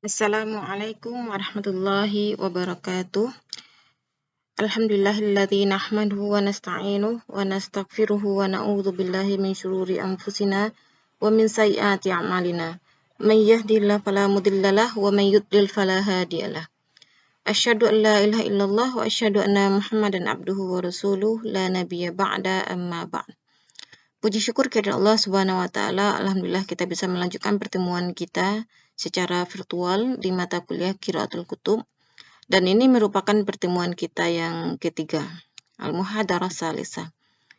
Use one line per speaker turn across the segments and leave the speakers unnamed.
Assalamualaikum warahmatullahi wabarakatuh. Alhamdulillahilladzi nahmaduhu wa nasta'inuhu wa nastaghfiruhu wa na'udzu billahi min syururi anfusina wa min sayyiati a'malina. Man yahdihillahu fala mudhillalah wa man yudlil fala hadiyalah. Asyhadu an la ilaha illallah wa asyhadu anna Muhammadan abduhu wa rasuluh la nabiyya ba'da amma ba'd. Puji syukur kepada Allah Subhanahu wa taala. Alhamdulillah kita bisa melanjutkan pertemuan kita secara virtual di mata kuliah Qiraatul Kutub. Dan ini merupakan pertemuan kita yang ketiga, Al-Muhadarah Salisah.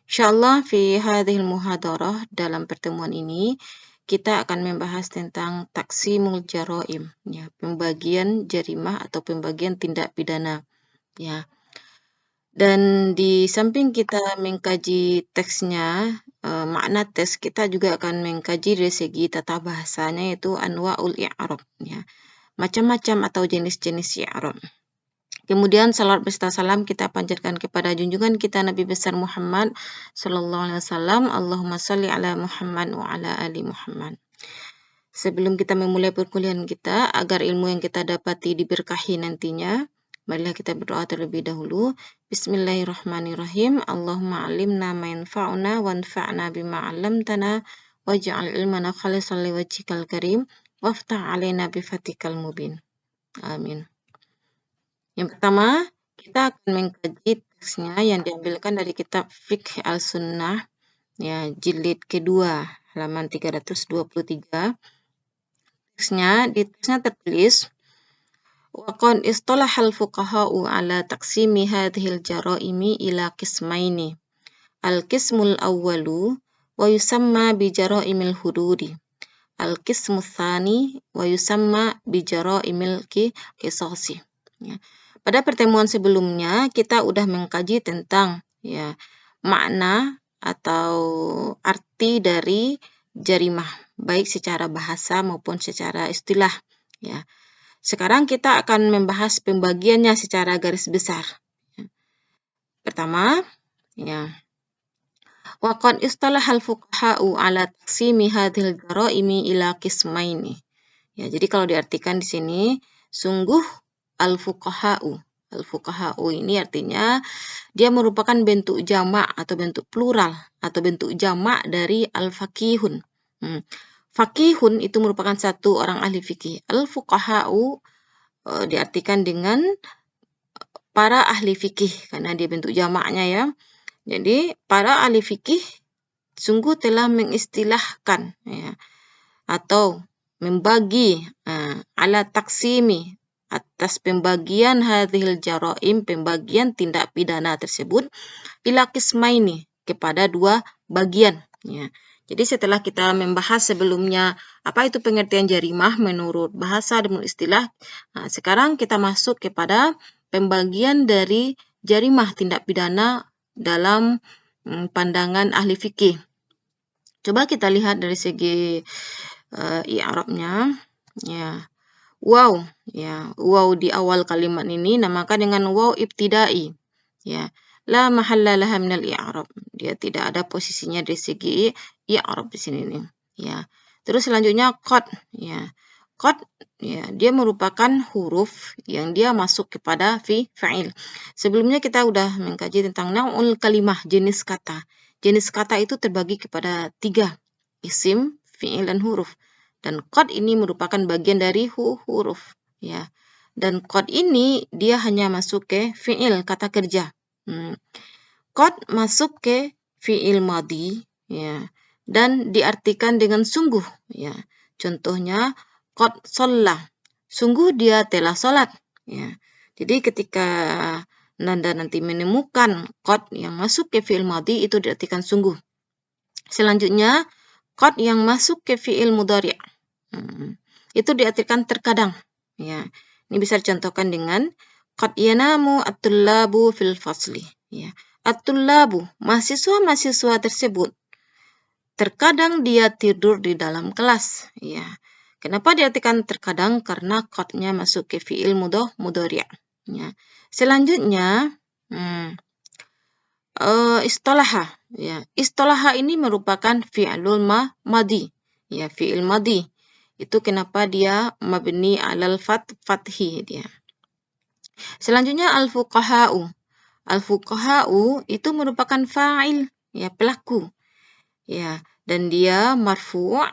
Insyaallah fi hadhil muhadarah, dalam pertemuan ini kita akan membahas tentang taqsimul jaraim, ya, pembagian jarimah atau pembagian tindak pidana, ya. Dan di samping kita mengkaji teksnya, makna teks, kita juga akan mengkaji dari segi tata bahasanya, yaitu anwa'ul i'rab, ya, macam-macam atau jenis-jenis i'rab. Kemudian salawat beserta salam kita panjatkan kepada junjungan kita Nabi besar Muhammad sallallahu alaihi wasallam. Allahumma shalli ala Muhammad wa ala ali Muhammad. Sebelum kita memulai perkuliahan kita, agar ilmu yang kita dapati diberkahi nantinya, marilah kita berdoa terlebih dahulu. Bismillahirrahmanirrahim. Allahumma alimna ma yanfa'una wanfa'na bima 'allamtana waj'al ilmana khalisan liwajhikal karim waftah 'alaina bi fathikal mubin. Amin. Yang pertama, kita akan mengkaji teksnya yang diambilkan dari kitab Fiqh Al-Sunnah, ya, jilid kedua, halaman 323. Di teksnya tertulis, وَقَدْ اصْطَلَحَ الْفُقَهَاءُ عَلَى تَقْسِيمِ هَذِهِ الْجَرَائِمِ إِلَى قِسْمَيْنِ. الْقِسْمُ الْأَوَّلُ وَيُسَمَّى بِجَرَائِمِ الْحُدُودِ. الْقِسْمُ الثَّانِي وَيُسَمَّى بِجَرَائِمِ الْقِصَاصِ. Ya. Pada pertemuan sebelumnya kita udah mengkaji tentang, ya, makna atau arti dari jarimah, baik secara bahasa maupun secara istilah, ya. Sekarang kita akan membahas pembagiannya secara garis besar. Ya. Pertama, ya, waqad istalahal fuqaha'u ala taqsimi hadhil jaraimi ila qismaini. Ya, jadi kalau diartikan di sini, sungguh al-fuqaha'u ini artinya dia merupakan bentuk jamak atau bentuk plural atau bentuk jamak dari al-faqihun. Faqihun itu merupakan satu orang ahli fikih. Al-fuqaha'u diartikan dengan para ahli fikih karena dia bentuk jamaknya, ya. Jadi para ahli fikih sungguh telah mengistilahkan, ya, atau membagi ala taksimi, atas pembagian hadhil jaraim, pembagian tindak pidana tersebut, ila qismaini, kepada dua bagian, ya. Jadi setelah kita membahas sebelumnya apa itu pengertian jarimah menurut bahasa dan menurut istilah, sekarang kita masuk kepada pembagian dari jarimah tindak pidana dalam pandangan ahli fikih. Coba kita lihat dari segi i'rabnya, ya. Waw, ya, waw di awal kalimat ini namakan dengan waw ibtidai, ya. La mahalla laha minal i'rab. Dia tidak ada posisinya dari segi i'rab di sini nih, ya. Terus selanjutnya qad, ya. Qad, ya, dia merupakan huruf yang dia masuk kepada fa'il. Sebelumnya kita udah mengkaji tentang naul kalimah, jenis kata. Jenis kata itu terbagi kepada 3, isim, fi'il, dan huruf. Dan qad ini merupakan bagian dari huruf, ya. Dan qad ini dia hanya masuk ke fi'il, kata kerja. Qad masuk ke fi'il madhi, ya, dan diartikan dengan sungguh, ya. Contohnya qad shalla, sungguh dia telah salat, ya. Jadi ketika Nanda nanti menemukan qad yang masuk ke fi'il madhi, itu diartikan sungguh. Selanjutnya qad yang masuk ke fi'il mudhari', itu diartikan terkadang, ya. Ini bisa dicontohkan dengan qad yanamu at-tullabu fil fasli, ya. At-tullabu, mahasiswa-mahasiswa tersebut terkadang dia tidur di dalam kelas, ya. Kenapa diartikan terkadang? Karena qadnya masuk ke fi'il mudhari', ya. Selanjutnya istalaha, ya. Istalaha ini merupakan fi'lul madhi, ya, fi'il madhi Itu kenapa dia mabni alal fathi dia. Selanjutnya al-fuqaha'u. Al-fuqaha'u itu merupakan fa'il, ya, pelaku. Ya, dan dia marfu'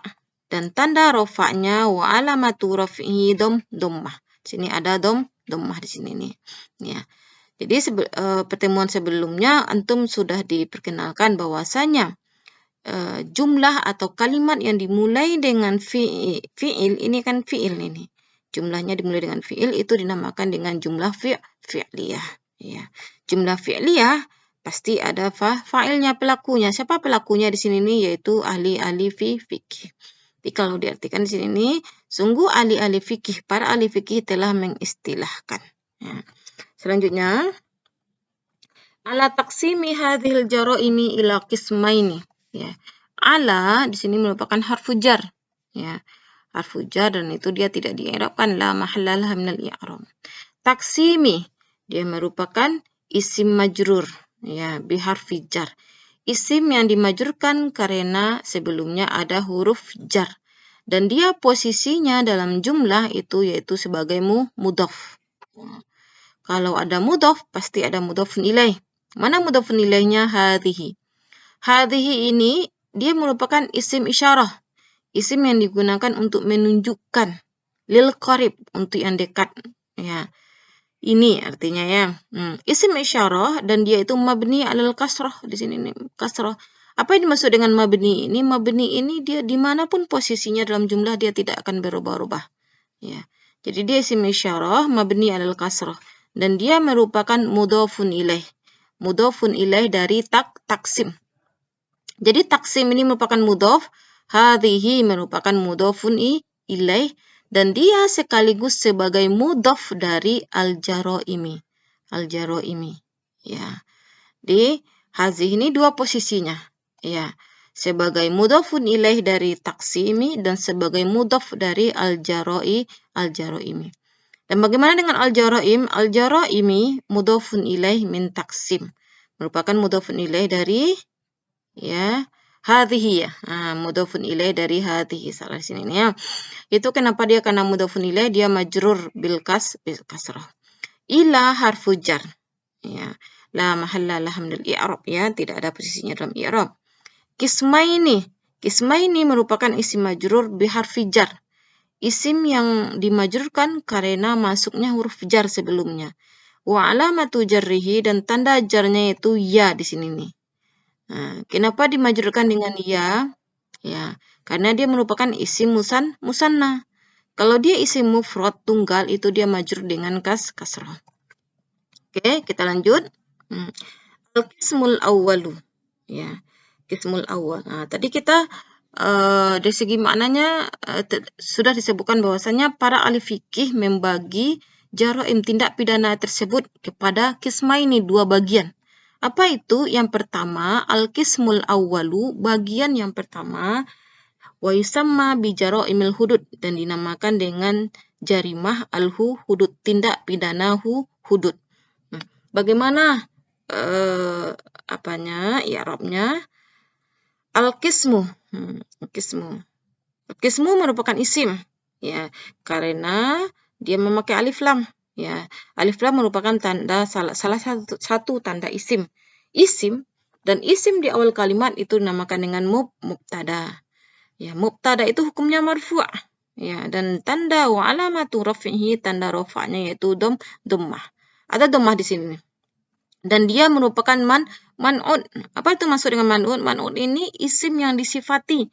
dan tanda rofaknya wa alamatu raf'ihi dhammah. Sini ada dhammah di sini nih. Ya. Jadi pertemuan sebelumnya antum sudah diperkenalkan bahwasanya jumlah atau kalimat yang dimulai dengan fi'il ini kan fi'il ini. Jumlahnya dimulai dengan fi'il itu dinamakan dengan jumlah fi'liyah. Ya. Jumlah fi'liyah pasti ada fa'ilnya, pelakunya. Siapa pelakunya di sini nih? Yaitu ahli-ahli fikih. Jadi kalau diartikan di sini nih, sungguh ahli-ahli fikih, para ahli fikih telah mengistilahkan. Ya. Selanjutnya, ala taksimi hadhil jaraimi ila qismaini. Ya. Ala di sini merupakan harfu jar. Ya. Harfu jar dan itu dia tidak di'irabkan, la mahallalah minal i'rab. Taksimi dia merupakan isim majrur, ya, biharfi jar. Isim yang dimajrurkan karena sebelumnya ada huruf jar. Dan dia posisinya dalam jumlah itu yaitu sebagai mudhaf. Kalau ada mudhaf, pasti ada mudhafun ilaih. Mana mudhafun ilaihnya? Hadhihi. Hadhihi ini dia merupakan isim isyarah. Isim yang digunakan untuk menunjukkan lil qarib, untuk yang dekat, ya. Ini artinya ya. Isim isyarah dan dia itu mabni alal kasrah di sini nih, kasrah. Apa yang dimaksud dengan mabni ini? Mabni ini dia dimanapun posisinya dalam jumlah dia tidak akan berubah-ubah. Ya. Jadi dia isim isyarah mabni alal kasrah dan dia merupakan mudhafun ilaih. Mudhafun ilaih dari taksim. Jadi taksim ini merupakan mudhaf, hadhihi merupakan mudhafun ilaih. Dan dia sekaligus sebagai mudhaf dari al-jaraimi. Al-jaraimi. Ya. Di hadhihi ini dua posisinya. Ya. Sebagai mudhafun ilaih dari taksimi dan sebagai mudhaf dari al-jaraimi. Dan bagaimana dengan al-jaraim? Al-jaraimi mudhafun ilaih min taksim. Merupakan mudhafun ilaih dari, ya, hadhihi, ya. Mudhafun ilaih dari hadhihi, salah di sini ya. Itu kenapa dia karena mudhafun ilaih dia majrur bil kasrah. Ila harfu jar. Ya. La mahalla laha minal i'rab, ya, tidak ada posisinya dalam i'rab. Qismaini. Qismaini merupakan isim majrur bi harfi jar. Isim yang dimajrurkan karena masuknya huruf jar sebelumnya. Wa alamatu jarrihi dan tanda jarnya itu ya di sini nih. Nah, kenapa dimajrurkan dengan ya? Ya, karena dia merupakan isim musanna. Kalau dia isim mufrad tunggal itu dia majrur dengan kasrah. Oke, kita lanjut. Al-qismul awwalu. Ya, qismul awwal. Nah, tadi kita dari segi maknanya sudah disebutkan bahwasanya para ahli fikih membagi jaraim tindak pidana tersebut kepada qismaini, dua bagian. Apa itu? Yang pertama, al-qismul awwalu, bagian yang pertama, wa yusamma bi jaraimil hudud dan dinamakan dengan jarimah al-hudud, tindak pidana hudud. Nah, bagaimana i'rabnya? Al-qismu. Al-qismu merupakan isim, ya, karena dia memakai alif lam. Ya, alif lam merupakan tanda salah satu tanda isim. Isim dan isim di awal kalimat itu dinamakan dengan mubtada. Ya, mubtada itu hukumnya marfu'. Ya, dan tanda wa alamatu raf'ihi, tanda rafa'nya yaitu dhammah. Ada dhammah di sini. Dan dia merupakan man'ud. Apa itu maksud dengan man'ud? Man'ud ini isim yang disifati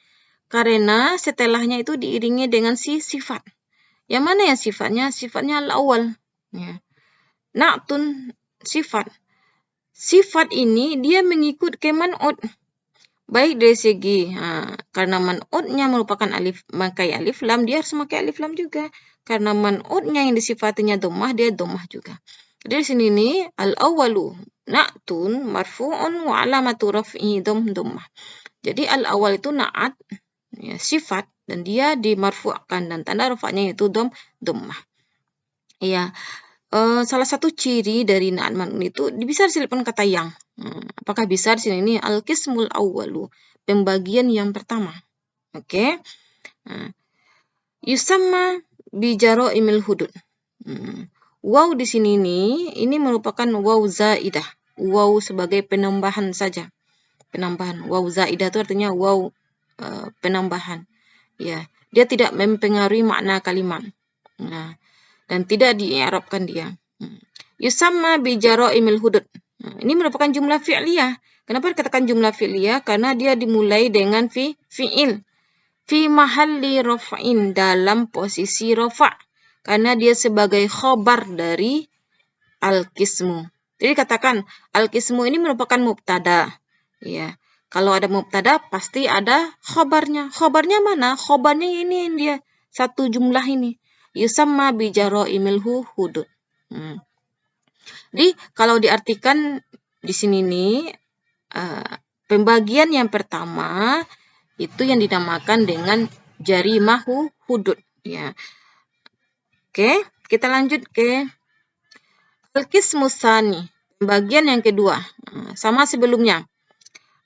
karena setelahnya itu diiringi dengan sifat. Yang mana yang sifatnya? Sifatnya al-awwal. Ya. Na'tun, sifat. Sifat ini dia mengikut ke man'ud. Baik dari segi, karena man'udnya merupakan memakai alif lam, dia harus memakai alif lam juga. Karena man'udnya yang disifatinya dhammah, dia dhammah juga. Jadi di sini nih, al-awwalu na'tun marfu'un wa alamatu raf'ihi dhammah. Jadi al-awwal itu na'at, ya, sifat, dan dia dimarfu'kan dan tanda rafa'nya itu dhammah. Ya, salah satu ciri dari na'at man'un itu bisa diselipkan kata yang. Apakah bisa di sini? Ini al-qismul awwalu, pembagian yang pertama. Oke. Nah, Yusamma bijara'imil hudud. Waw di sini ini merupakan waw zaidah. Waw sebagai penambahan saja. Penambahan. Waw zaidah itu artinya waw penambahan. Ya, dia tidak mempengaruhi makna kalimat. Nah, dan tidak di'irabkan dia. Yusamma bijara'imil hudud. Ini merupakan jumlah fi'liyah. Kenapa dikatakan jumlah fi'liyah? Karena dia dimulai dengan fi'il. Fi mahalli raf'in, dalam posisi rafa'. Karena dia sebagai khobar dari al-qismu. Jadi katakan al-qismu ini merupakan mubtada. Ya. Kalau ada mubtada pasti ada khobarnya. Khobarnya mana? Khobarnya ini dia satu jumlah ini. Yusamma bijara'imil hudud. Jadi kalau diartikan di sini pembagian yang pertama itu yang dinamakan dengan jarimah hudud. Ya. Oke, kita lanjut ke al-qismu tsani, pembagian yang kedua. Sama sebelumnya.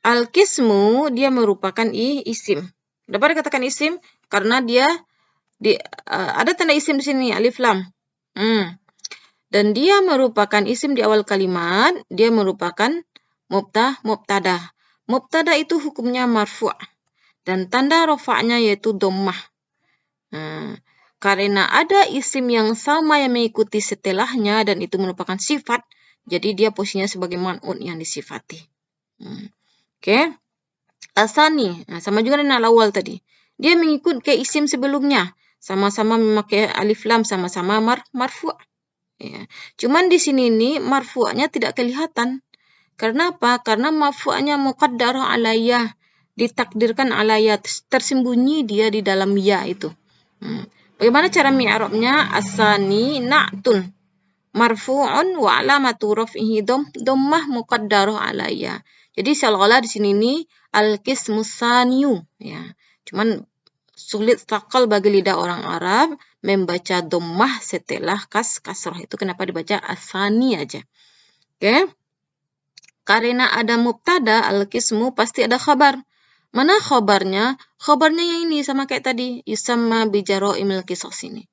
Al-qismu dia merupakan isim. Dapat dikatakan isim karena dia ada tanda isim di sini, alif lam. Dan dia merupakan isim di awal kalimat, dia merupakan mubtada. Mubtada itu hukumnya marfu'. Dan tanda rafa'nya yaitu dhammah. Karena ada isim yang sama yang mengikuti setelahnya dan itu merupakan sifat, jadi dia posisinya sebagai man'ut yang disifati. Oke. Asani, sama juga dengan al-awal tadi. Dia mengikut ke isim sebelumnya, sama-sama memakai alif lam, sama-sama marfu'. Ya. Cuman di sini marfu'nya tidak kelihatan. Karena apa? Karena marfu'nya muqaddarah alayah, ditakdirkan alayah, tersembunyi dia di dalam ya itu. Bagaimana cara mi'rabnya? Asani na'tun marfu'un wa alamatu raf'ihi dhammah muqaddarah alayya. Jadi seolah-olah di sini al-qismu tsaniyu, ya. Cuman sulit sakal bagi lidah orang Arab membaca dhammah setelah kasrah itu. Kenapa dibaca asani aja? Oke. Karena ada mubtada al-qismu pasti ada khabar. Mana khabarnya? Khabarnya yang ini sama kayak tadi, yusamma bijara'imil qisas ini.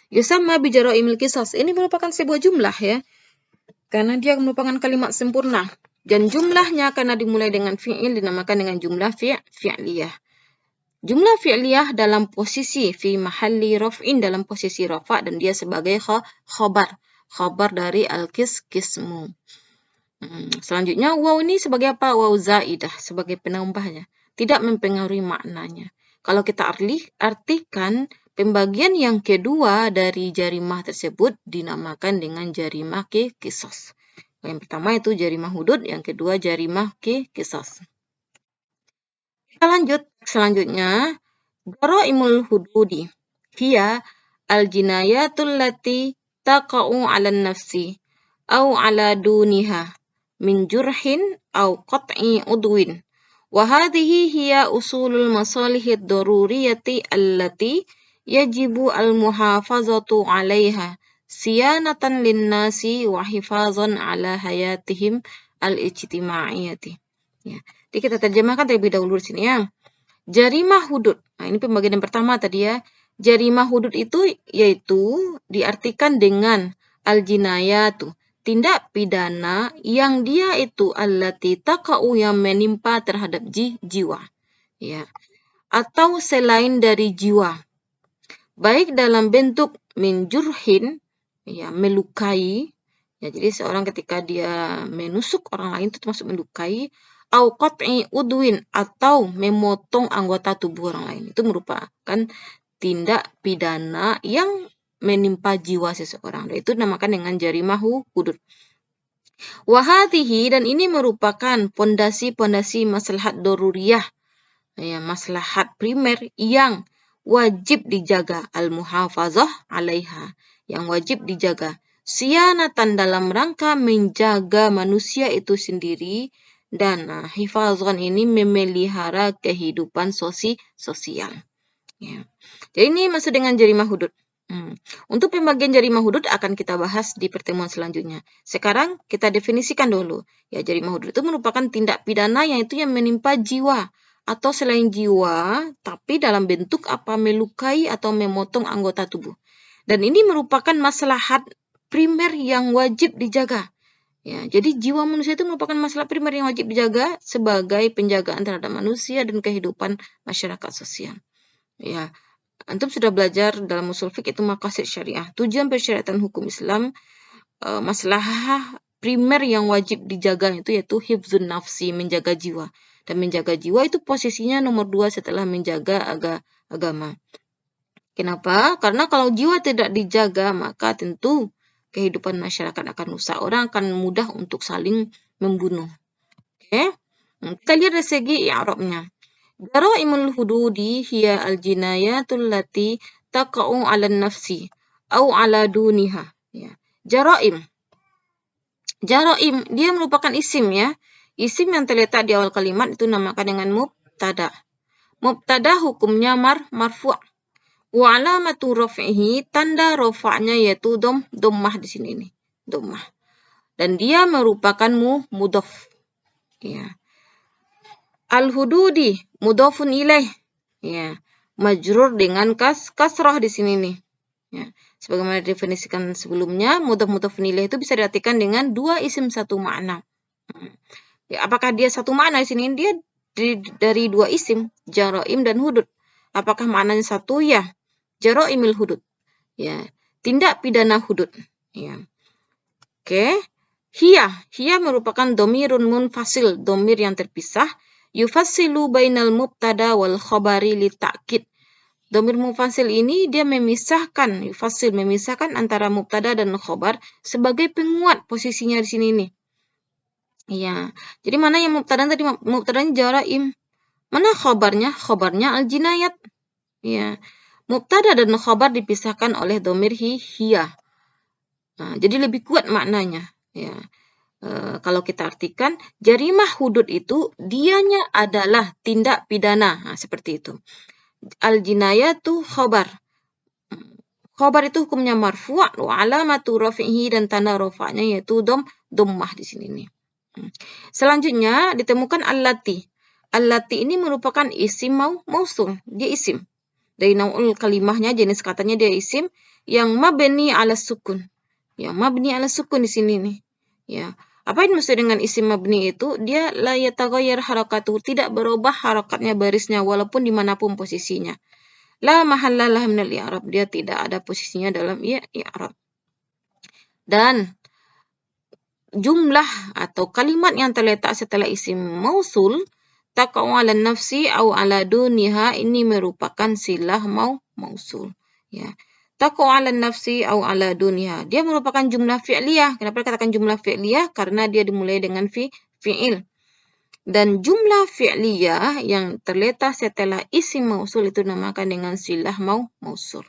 Yusamma bijara'imil qisas ini merupakan sebuah jumlah ya. Karena dia merupakan kalimat sempurna. Dan jumlahnya karena dimulai dengan fi'il dinamakan dengan jumlah fi'liyah. Jumlah fi'liyah dalam posisi fi mahalli raf'in, dalam posisi rafa' dan dia sebagai khabar. Khabar dari al-qismu. Selanjutnya waw ini sebagai apa? Waw zaidah, sebagai penambahnya. Tidak mempengaruhi maknanya. Kalau kita artikan pembagian yang kedua dari jarimah tersebut dinamakan dengan jarimah qisas. Yang pertama itu jarimah hudud, yang kedua jarimah qisas. Kita lanjut selanjutnya. Jara'imul hududi hiya al-jinayatul lati taqa'u 'alan nafsi au 'ala duniha min jurhin au qat'i udwin. Wa hadhihi hiya usulul masalihid daruriyati allati yajibu al-muhafazatu 'alaiha siyanatan linnasi wa hifazan 'ala hayatihim al-ijtima'iyyati. Ya. Jadi kita terjemahkan terlebih dahulu di sini ya. Jarimah hudud. Nah, ini pembagian yang pertama tadi ya. Jarimah hudud itu yaitu diartikan dengan al-jinayatu, tindak pidana yang dia itu allati taqa'u, yang menimpa terhadap jiwa. Ya. Atau selain dari jiwa. Baik dalam bentuk min jurhin, ya, melukai. Ya, jadi seorang ketika dia menusuk orang lain itu termasuk melukai. Au qat'i udwin, atau memotong anggota tubuh orang lain. Itu merupakan tindak pidana yang menimpa jiwa seseorang. Dan itu dinamakan dengan jarimah hudud. Wa hadhihi, dan ini merupakan pondasi-pondasi maslahat daruriyah. Ya, maslahat primer yang wajib dijaga, al-muhafazah 'alaiha, yang wajib dijaga. Siyanatan, dalam rangka menjaga manusia itu sendiri, dan hifazan ini memelihara kehidupan sosial. Ya. Jadi ini maksud dengan jarimah hudud. Untuk pembagian jarimah hudud akan kita bahas di pertemuan selanjutnya. Sekarang kita definisikan dulu. Ya, jarimah hudud itu merupakan tindak pidana yang menimpa jiwa atau selain jiwa, tapi dalam bentuk apa? Melukai atau memotong anggota tubuh. Dan ini merupakan maslahat primer yang wajib dijaga. Ya, jadi jiwa manusia itu merupakan masalah primer yang wajib dijaga sebagai penjagaan terhadap manusia dan kehidupan masyarakat sosial. Ya, antum sudah belajar dalam usul fiqh itu maqasid syariah. Tujuan persyariatan hukum Islam, masalah primer yang wajib dijaga itu yaitu hifzun nafsi, menjaga jiwa. Dan menjaga jiwa itu posisinya nomor 2 setelah menjaga agama. Kenapa? Karena kalau jiwa tidak dijaga, maka tentu kehidupan masyarakat akan rusak. Orang akan mudah untuk saling membunuh. Oke? Kita lihat dari segi i'rabnya. Jara'imul hududi hiya al-jinayatul lati taqa'u 'ala nafsi au 'ala duniha. Ya. Jara'im. Jara'im dia merupakan isim ya. Isim yang terletak di awal kalimat itu namakan dengan mubtada. Mubtada hukumnya marfu'. Wa alamatu raf'ihi, tanda rafa'nya yaitu dhammah di sini nih, dhammah. Dan dia merupakan mudhaf. Ya. Al-hududi mudhafun ilaih. Ya. Majrur dengan kasrah di sini nih. Ya. Sebagaimana definisikan sebelumnya, mudhafun ilaih itu bisa diartikan dengan dua isim satu makna. Ya, apakah dia satu makna di sini? Dia dari dua isim, jara'im dan hudud. Apakah maknanya satu? Ya. Jara'imil hudud. Ya, tindak pidana hudud. Ya. Oke. Hiya merupakan dhamirun munfasil, dhamir yang terpisah. Yufassilu bainal mubtada wal khabari li ta'kid. Dhamir munfasil ini dia memisahkan antara mubtada dan khabar sebagai penguat posisinya di sini nih. Ya. Jadi mana yang mubtada tadi? Mubtadanya jara'im. Mana khabarnya? Khabarnya al-jinayat. Ya. Mubtada dan khabar dipisahkan oleh dhamir hiya. Nah, jadi lebih kuat maknanya. Ya. Kalau kita artikan, jarimah hudud itu dianya adalah tindak pidana. Nah, seperti itu. Al-jinayatu khabar. Khabar itu hukumnya marfu' wa alamatu rafihi dan tanda rafa'nya yaitu dhammah di sini nih. Selanjutnya ditemukan allati. Allati ini merupakan isim mausul. Dia isim. Dari naul kalimahnya, jenis katanya dia isim yang mabni ala sukun. Yang mabni ala sukun di sini nih. Ya. Apa yang maksud dengan isim mabni itu? Dia la yataghayyar harakatuhu, tidak berubah harakatnya barisnya walaupun dimanapun posisinya. La mahallalah minal i'rab, dia tidak ada posisinya dalam i'rab. Dan jumlah atau kalimat yang terletak setelah isim mausul taqa'u 'ala nafsi au 'ala duniha ini merupakan silah mausul. Ya. Taqa'u 'ala nafsi au 'ala duniha. Dia merupakan jumlah fi'liyah. Kenapa dikatakan jumlah fi'liyah? Karena dia dimulai dengan fi'il. Dan jumlah fi'liyah yang terletak setelah isim mausul itu dinamakan dengan silah mausul.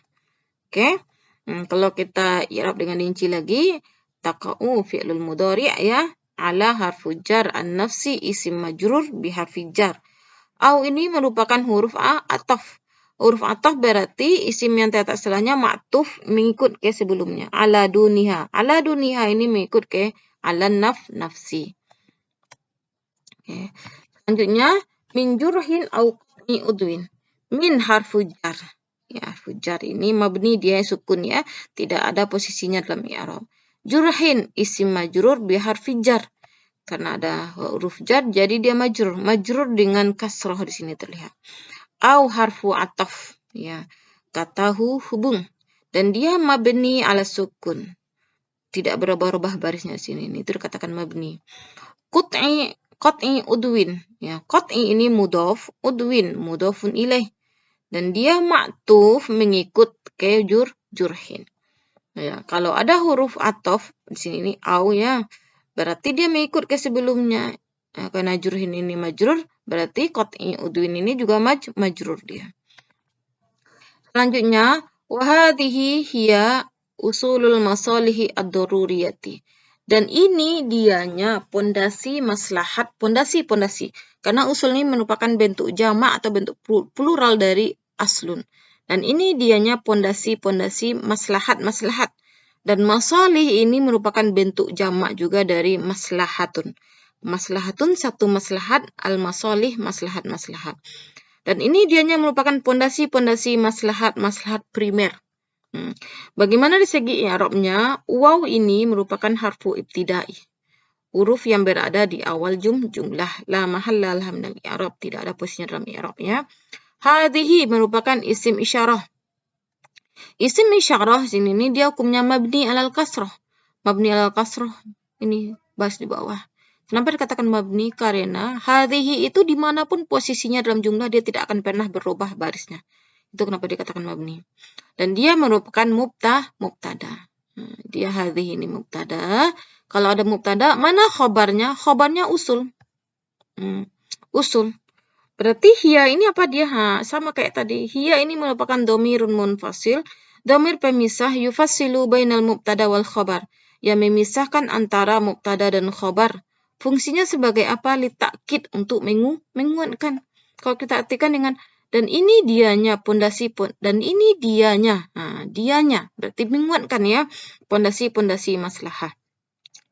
Oke? Kalau kita i'rab dengan rinci lagi, taqa'u fi'lul mudhari' ya. Ala harfu jar an-nafsi isim majrur biharfi jar. Au ini merupakan huruf ataf. Huruf ataf berarti isim yang terletak setelahnya ma'tuf mengikut ke sebelumnya. Ala duniha. Ala duniha ini mengikut ke ala nafsi. Oke. Selanjutnya min jurhin au qat'i udwin. Min harfu jar. Ya, harfu jar ini mabni dia sukun ya, tidak ada posisinya dalam i'rab. Jurhin isim majrur bi harfi jar. Karena ada huruf jar jadi dia majrur. Majrur dengan kasrah di sini terlihat. Au harfu ataf ya. Katahu hubung dan dia mabni ala sukun. Tidak berubah-ubah barisnya di sini. Itu dikatakan mabni. Qat'i udwin ya. Qat'i ini mudhaf, udwin mudhafun ilaih. Dan dia ma'tuf mengikut ke jurhin. Ya, kalau ada huruf ataf di sini ini au ya, berarti dia mengikut ke sebelumnya. Nah, karena jurhin ini majrur, berarti qat'i udwin ini juga majrur dia. Selanjutnya, wa hadhihi hiya usulul masalihi ad-daruriyati. Dan ini dianya pondasi maslahat, pondasi. Karena usul ini merupakan bentuk jamak atau bentuk plural dari aslun. Dan ini dianya pondasi maslahat. Dan masalih ini merupakan bentuk jamak juga dari maslahatun. Maslahatun satu maslahat, al-masalih maslahat-maslahat. Dan ini dianya merupakan pondasi-pondasi maslahat-maslahat primer. Bagaimana di segi i'rabnya? Waw ini merupakan harfu ibtidai. Huruf yang berada di awal jumlah. La mahalla laha minal i'rab, tidak ada posisinya dalam i'rabnya. Hadhihi merupakan isim isyarah. Isim isyarah sini ini dia hukumnya mabni alal kasrah. Mabni alal kasrah ini bahas di bawah. Kenapa dikatakan mabni? Karena hadhihi itu dimanapun posisinya dalam jumlah dia tidak akan pernah berubah barisnya. Itu kenapa dikatakan mabni. Dan dia merupakan mubtada. Dia hadhihi ini mubtada. Kalau ada mubtada, mana khobarnya? Khobarnya usul. Usul. Berarti hiya ini apa dia? Sama kayak tadi. Hiya ini merupakan domirun munfasil. Domir pemisah yufassilu bainal mubtada wal khobar. Yang memisahkan antara mubtada dan khobar. Fungsinya sebagai apa? Litakid, untuk menguatkan. Kalau kita artikan dengan dan ini dianya, pondasi pun, dan ini dianya. Dianya berarti menguatkan ya. Pondasi-pondasi maslahah.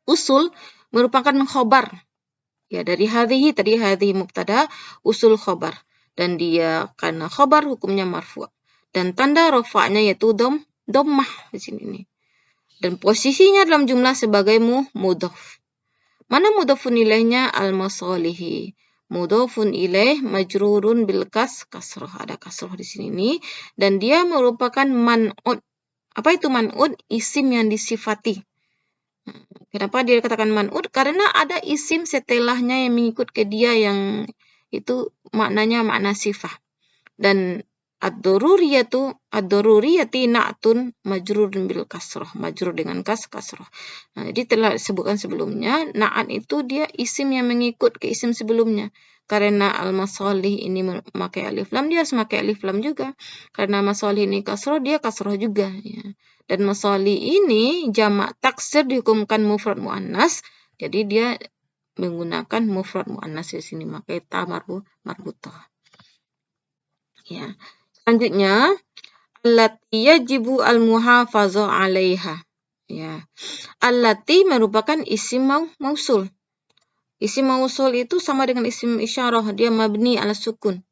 Usul merupakan khobar. Ya, dari hadhihi tadi hadhihi mubtada, usul khobar. Dan dia karena khobar hukumnya marfu'. Dan tanda rafa'nya yaitu dhammah di sini nih. Dan posisinya dalam jumlah sebagai mudhaf. Mana mudhafun ilaihnya? Al-masalihi. Mudhafun ilaih majrurun bil kasrah. Ada kasrah di sini nih. Dan dia merupakan man'ud. Apa itu man'ud? Isim yang disifati. Kenapa dia katakan man'ud? Karena ada isim setelahnya yang mengikut ke dia yang itu maknanya makna sifah. Dan ad-daruriyati na'tun majrurun bil kasrah. Majrur dengan kasrah. Jadi telah disebutkan sebelumnya, na'at itu dia isim yang mengikut ke isim sebelumnya. Karena al-masalih ini memakai alif lam, dia harus memakai alif lam juga. Karena masalih ini kasrah, dia kasrah juga. Ya. Dan masalih ini jamak taksir dihukumkan mufrad muannas, jadi dia menggunakan mufrad muannas di sini, pakai ta marbutah. Ya. Selanjutnya, allati yajibu al-muhafazah 'alaiha. Ya. Allati merupakan isim mausul. Isim mausul itu sama dengan isim isyarah, dia mabni ala sukun.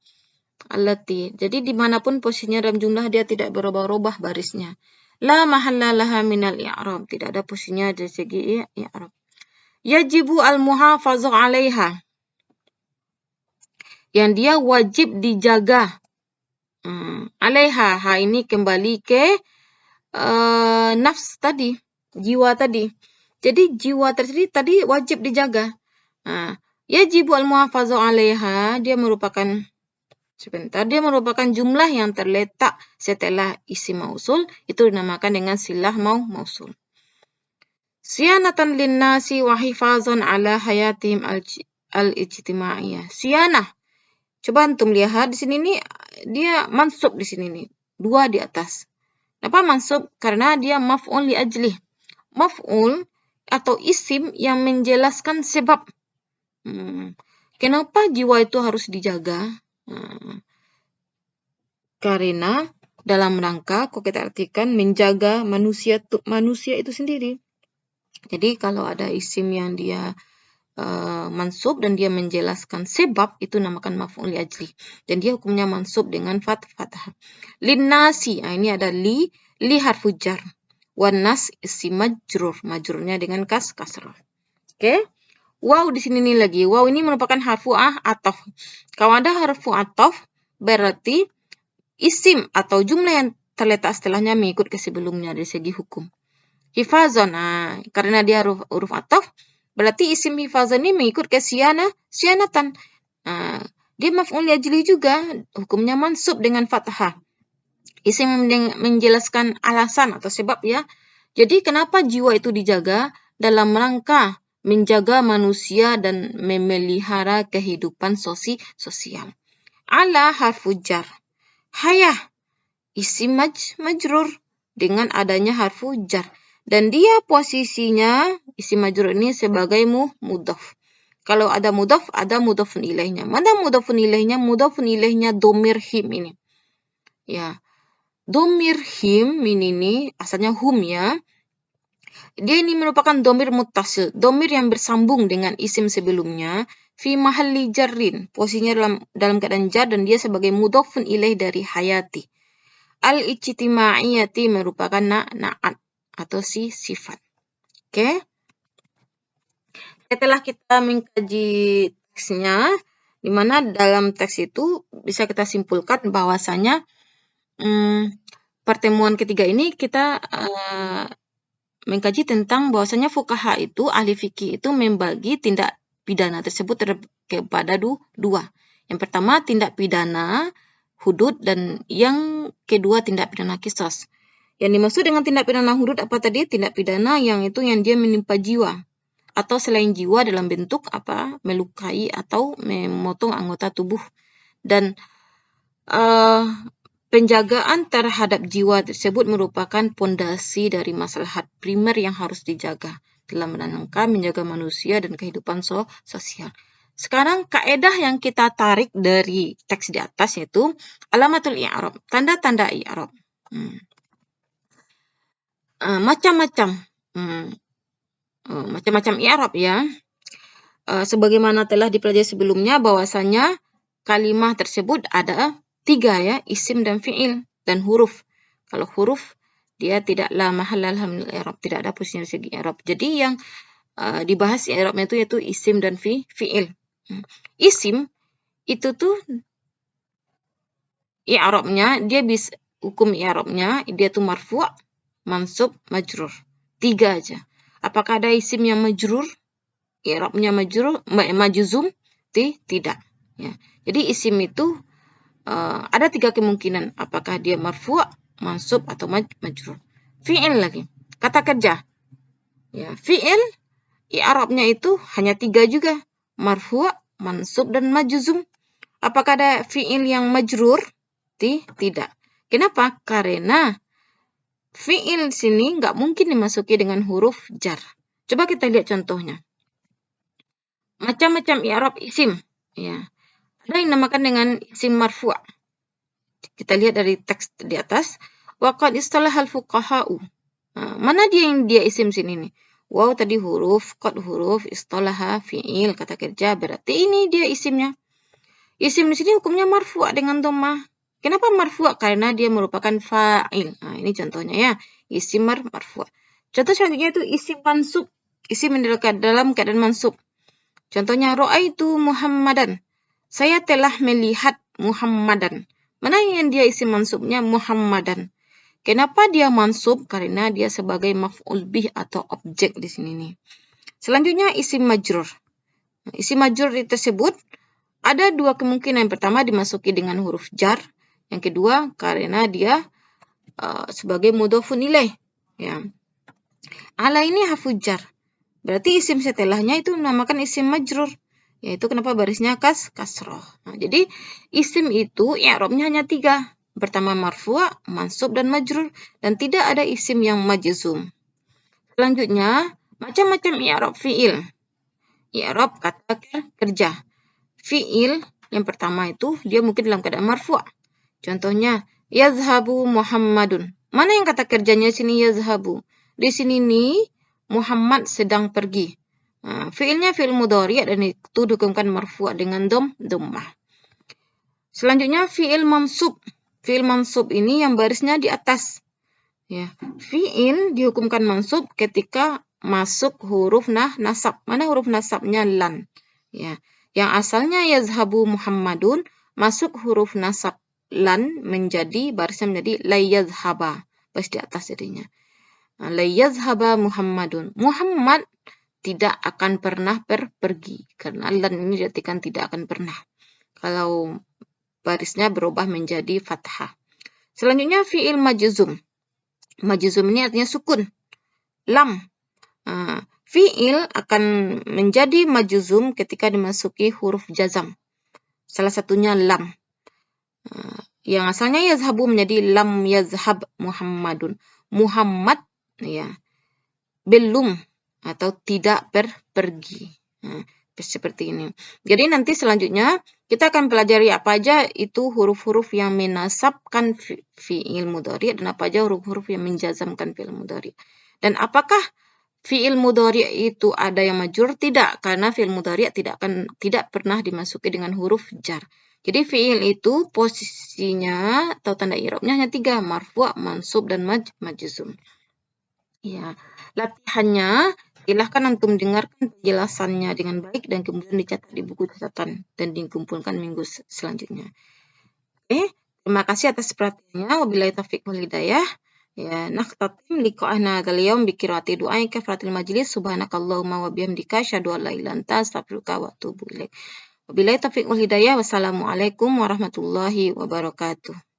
Allati. Jadi dimanapun posisinya dalam jumlah dia tidak berubah-ubah barisnya. La mahalla laha minal i'rab, tidak ada posisinya dari segi i'rab. Yajibu al-muhafazah 'alaiha. Yang dia wajib dijaga. 'Alaiha, ini kembali ke nafs tadi, jiwa tadi. Jadi jiwa tadi wajib dijaga. Yajibu al-muhafazah 'alaiha, dia merupakan jumlah yang terletak setelah isim mausul, itu dinamakan dengan silah mausul. Siyanatan linnasi wa hifazan ala hayatihim al-ijtimaiyah. Siyanah. Coba antum lihat di sini nih, dia mansub di sini nih, dua di atas. Kenapa mansub? Karena dia maf'ul li ajlih. Maf'ul atau isim yang menjelaskan sebab. Kenapa jiwa itu harus dijaga? Karena dalam rangka, kalau kita artikan, menjaga manusia itu sendiri. Jadi kalau ada isim yang dia mansub dan dia menjelaskan sebab, itu namakan maf'ul li ajli. Dan dia hukumnya mansub dengan fathah. Linnasi, ini ada li harfu jar. Wan nas isim majrur, majrurnya dengan kasrah. Oke? Waw di sini nih lagi. Waw ini merupakan harfu ataf. Kalau ada harfu ataf, berarti isim atau jumlah yang terletak setelahnya mengikut ke sebelumnya dari segi hukum. Hifazan, karena dia huruf ataf, berarti isim hifazan ini mengikut ke sianatan. Dia maf'ul li ajli juga, hukumnya mansub dengan fathah. Isim menjelaskan alasan atau sebab ya. Jadi kenapa jiwa itu dijaga? Dalam rangka menjaga manusia dan memelihara kehidupan sosial. Ala harfu jar. Hayah, isim majrur dengan adanya harfu jar. Dan dia posisinya, isim majrur ini sebagai mudhaf. Kalau ada mudhaf, ada mudhafun ilaihnya. Mana mudhafun ilaihnya? Mudhafun ilaihnya domir him ini. Ya, domir him ini asalnya hum ya. Dia ini merupakan domir muttasil, domir yang bersambung dengan isim sebelumnya, fi mahalli jarrin, posisinya dalam keadaan jar dan dia sebagai mudhofun ilaih dari hayati. Al-ijtimaiyati merupakan na'at atau sifat. Oke. Setelah kita mengkaji teksnya, di mana dalam teks itu bisa kita simpulkan bahwasanya pertemuan ketiga ini kita mengkaji tentang bahwasanya fuqaha itu, ahli fikih itu membagi tindak pidana tersebut kepada dua. Yang pertama tindak pidana hudud dan yang kedua tindak pidana qisas. Yang dimaksud dengan tindak pidana hudud apa tadi? Tindak pidana yang dia menimpa jiwa atau selain jiwa dalam bentuk melukai atau memotong anggota tubuh. Dan penjagaan terhadap jiwa tersebut merupakan pondasi dari maslahat primer yang harus dijaga dalam rangka menjaga manusia dan kehidupan sosial. Sekarang kaedah yang kita tarik dari teks di atas yaitu alamatul i'rab, tanda-tanda i'rab. Macam-macam i'rab ya. Sebagaimana telah dipelajari sebelumnya bahwasanya kalimat tersebut ada 3 ya, isim dan fi'il dan huruf. Kalau huruf dia tidaklah mahallal minal i'rab, tidak ada posisi dari segi i'rab. Jadi yang dibahas i'rabnya itu yaitu isim dan fi'il. Isim itu tuh i'rabnya hukum i'rabnya dia tuh marfu', mansub, majrur. 3 aja. Apakah ada isim yang majrur? I'rabnya majzum? Tidak. Ya. Jadi isim itu ada 3 kemungkinan. Apakah dia marfu', mansub, atau majrur. Fi'il lagi. Kata kerja. Ya, fi'il, i'rabnya itu hanya 3 juga. Marfu', mansub, dan majzum. Apakah ada fi'il yang majrur? Tidak. Kenapa? Karena fi'il sini nggak mungkin dimasuki dengan huruf jar. Coba kita lihat contohnya. Macam-macam i'rab isim. Ya. Ada yang dinamakan dengan isim marfu'. Kita lihat dari teks di atas. Wa qad istalahal fuqaha'u. Mana dia isim sini nih? Waw tadi huruf, qad huruf, istalaha fi'il, kata kerja. Berarti ini dia isimnya. Isim di sini hukumnya marfu' dengan dhammah. Kenapa marfu'? Karena dia merupakan fa'il. Nah, ini contohnya ya. Isim marfu'. Contoh selanjutnya itu isim mansub. Isim dalam keadaan mansub. Contohnya ra'aitu Muhammadan. Saya telah melihat Muhammadan. Mana yang dia isim mansubnya? Muhammadan. Kenapa dia mansub? Karena dia sebagai maf'ul bih atau objek di sini nih. Selanjutnya isim majrur. Isim majrur tersebut ada 2 kemungkinan. Yang pertama dimasuki dengan huruf jar. Yang kedua karena dia sebagai mudhofun ilaih. Ya. Ala ini harfu jar. Berarti isim setelahnya itu dinamakan isim majrur. Yaitu kenapa barisnya kasroh. Nah, jadi isim itu i'rabnya hanya 3. Pertama marfu', mansub, dan majrur. Dan tidak ada isim yang majzum. Selanjutnya, macam-macam i'rab fi'il. I'rab kata kerja. Fi'il yang pertama itu dia mungkin dalam keadaan marfu'. Contohnya, yazhabu Muhammadun. Mana yang kata kerjanya sini yazhabu? Di sini nih Muhammad sedang pergi. Fi'ilnya fi'il mudhari' dan itu dihukumkan marfu' dengan dhammah. Selanjutnya fi'il mansub. Fi'il mansub ini yang barisnya di atas. Ya, fi'il dihukumkan mansub ketika masuk huruf nasab. Mana huruf nasabnya? Lan. Ya, yang asalnya yazhabu Muhammadun masuk huruf nasab lan barisnya menjadi la yazhaba. Baris di atas jadinya. La yazhaba Muhammadun. Muhammad tidak akan pernah pergi. Karena lan ini diartikan tidak akan pernah. Kalau barisnya berubah menjadi fathah. Selanjutnya fi'il majzum. Majzum ini artinya sukun. Lam. Fi'il akan menjadi majzum ketika dimasuki huruf jazam. Salah satunya lam. Yang asalnya yazhabu menjadi lam yazhab Muhammadun. Muhammad ya belum atau tidak pergi. Seperti ini. Jadi nanti selanjutnya kita akan pelajari apa aja itu huruf-huruf yang menasabkan fi'il mudhari' dan apa aja huruf-huruf yang menjazamkan fi'il mudhari'. Dan apakah fi'il mudhari' itu ada yang majrur? Tidak, karena fi'il mudhari' tidak pernah dimasuki dengan huruf jar. Jadi fi'il itu posisinya atau tanda i'rabnya hanya 3, marfu', mansub, dan majzum. Ya, latihannya silahkan antum dengarkan penjelasannya dengan baik dan kemudian dicatat di buku catatan dan dikumpulkan minggu selanjutnya. Oke, terima kasih atas perhatiannya. Wabillahi taufiq wal hidayah. Ya, nakhtatim liqa'ana hadzal yaum bi qiraati du'ai kafaratil majlis subhanakallahumma wa bihamdika asyhadu an la ilaha illa anta astaghfiruka wa atubu ilaik. Wabillahi taufiq wal hidayah. Wassalamualaikum warahmatullahi wabarakatuh.